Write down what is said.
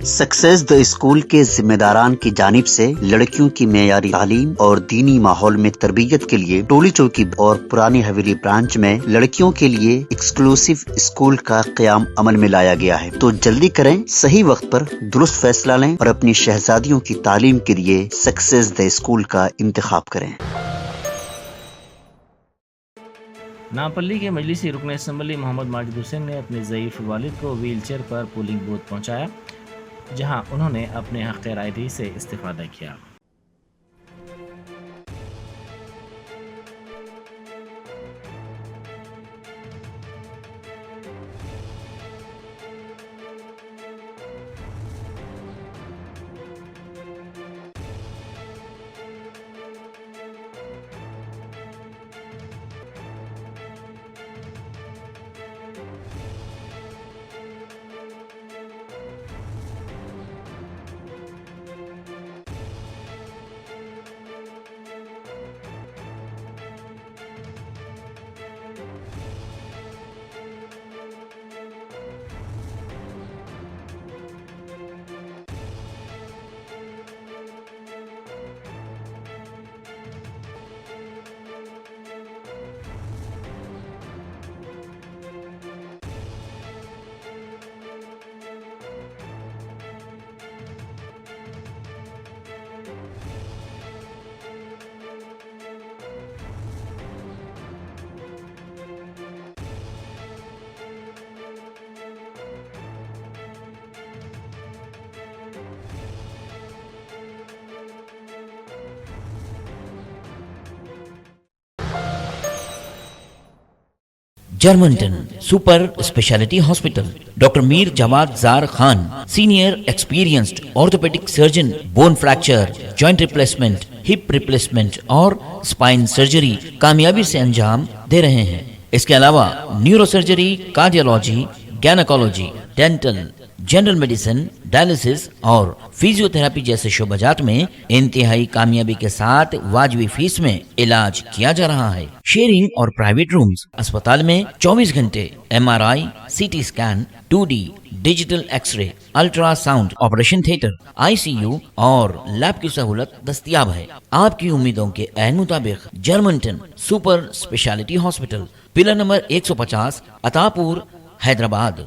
Success the school کے ذمہ داران کی جانب سے لڑکیوں کی معیاری تعلیم اور دینی ماحول میں تربیت کے لیے ٹولی چوکی اور پرانی حویلی برانچ میں لڑکیوں کے لیے ایکسکلوسیو اسکول کا قیام عمل میں لایا گیا ہے۔ تو جلدی کریں، صحیح وقت پر درست فیصلہ لیں اور اپنی شہزادیوں کی تعلیم کے لیے سکسیس دا اسکول کا انتخاب کریں۔ ناپلی کے مجلسی رکن اسمبلی محمد ماجد حسین نے اپنے ضعیف والد کو ویل چیئر پر پولنگ بوتھ پہنچایا، جہاں انہوں نے اپنے حق رائے دہی سے استفادہ کیا۔ جرمنٹن super speciality hospital, doctor Mir Jawad Zar Khan, senior experienced orthopaedic surgeon, bone fracture, joint replacement, hip replacement اور اسپائن سرجری کامیابی سے انجام دے رہے ہیں۔ اس کے علاوہ neuro surgery, cardiology, gynaecology, dental, general medicine, dialysis اور فزیو تھراپی جیسے شعبہ جات میں انتہائی کامیابی کے ساتھ واجبی فیس میں علاج کیا جا رہا ہے۔ شیئرنگ اور پرائیویٹ رومز، اسپتال میں 24 گھنٹے M R I, C T scan, 2D digital X ray, ultrasound, operation theatre, I C U اور لیب کی سہولت دستیاب ہے۔ آپ کی امیدوں کے عین مطابق جرمنٹن super speciality hospital, pillar number 150، عطا پور، حیدرآباد۔